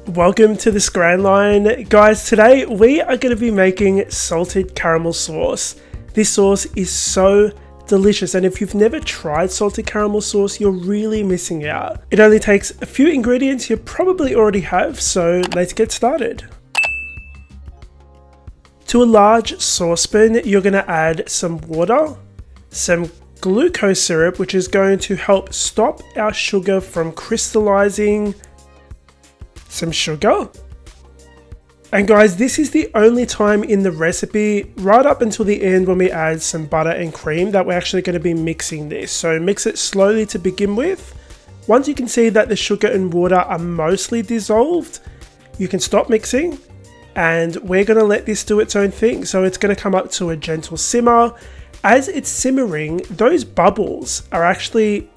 Welcome to the Scran Line. Guys, today we are going to be making salted caramel sauce. This sauce is so delicious, and if you've never tried salted caramel sauce, you're really missing out. It only takes a few ingredients you probably already have, so let's get started. To a large saucepan, you're going to add some water, some glucose syrup, which is going to help stop our sugar from crystallizing, some sugar. And guys, this is the only time in the recipe right up until the end when we add some butter and cream that we're actually going to be mixing this. So mix it slowly to begin with. Once you can see that the sugar and water are mostly dissolved, you can stop mixing, and we're going to let this do its own thing. So it's going to come up to a gentle simmer. As it's simmering, those bubbles are actually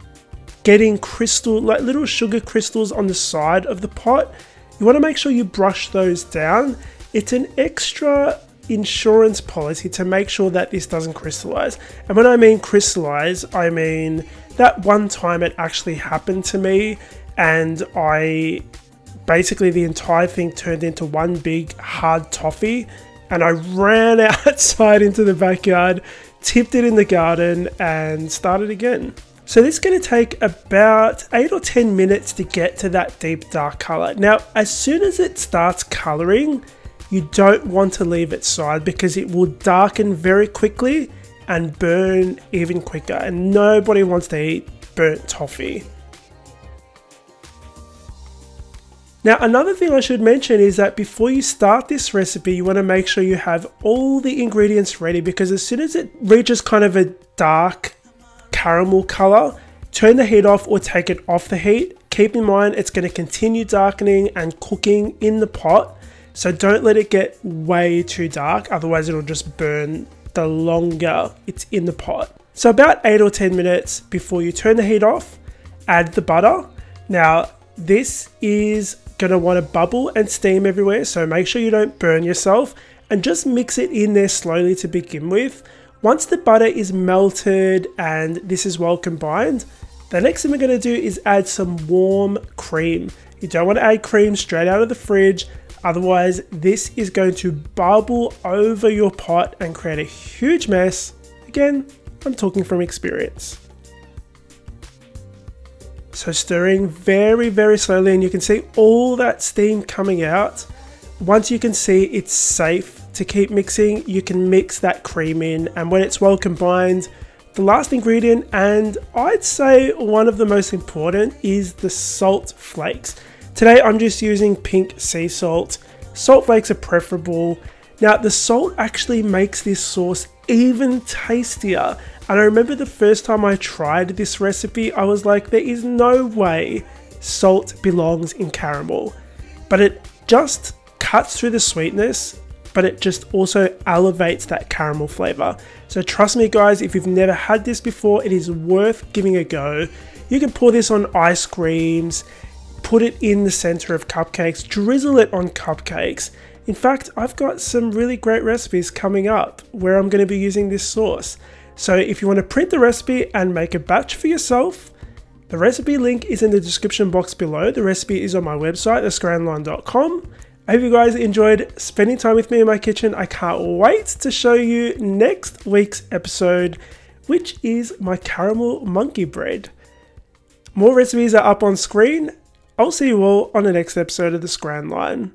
getting like little sugar crystals on the side of the pot. You want to make sure you brush those down. It's an extra insurance policy to make sure that this doesn't crystallize. And when I mean crystallize, I mean that one time it actually happened to me, and basically the entire thing turned into one big hard toffee, and I ran outside into the backyard, tipped it in the garden, and started again. So this is going to take about 8 or 10 minutes to get to that deep dark color. Now, as soon as it starts coloring, you don't want to leave it side because it will darken very quickly and burn even quicker, and nobody wants to eat burnt toffee. Now, another thing I should mention is that before you start this recipe, you want to make sure you have all the ingredients ready, because as soon as it reaches kind of a dark caramel color, turn the heat off or take it off the heat. Keep in mind it's going to continue darkening and cooking in the pot, so don't let it get way too dark, otherwise it'll just burn the longer it's in the pot. So about 8 or 10 minutes before you turn the heat off, add the butter. Now this is going to want to bubble and steam everywhere, so make sure you don't burn yourself, and just mix it in there slowly to begin with. Once the butter is melted and this is well combined, the next thing we're going to do is add some warm cream. You don't want to add cream straight out of the fridge, otherwise this is going to bubble over your pot and create a huge mess. Again, I'm talking from experience. So stirring very, very slowly, and you can see all that steam coming out. Once you can see it's safe to keep mixing, you can mix that cream in, and when it's well combined, the last ingredient, and I'd say one of the most important, is the salt flakes. Today I'm just using pink sea salt. Salt flakes are preferable. Now the salt actually makes this sauce even tastier, and I remember the first time I tried this recipe, I was like, there is no way salt belongs in caramel, but it just cuts through the sweetness, but it just also elevates that caramel flavor. So trust me guys, if you've never had this before, it is worth giving a go. You can pour this on ice creams, put it in the center of cupcakes, drizzle it on cupcakes. In fact, I've got some really great recipes coming up where I'm going to be using this sauce. So if you want to print the recipe and make a batch for yourself, the recipe link is in the description box below. The recipe is on my website, thescranline.com. I hope you guys enjoyed spending time with me in my kitchen. I can't wait to show you next week's episode, which is my caramel monkey bread. More recipes are up on screen. I'll see you all on the next episode of the Scran Line.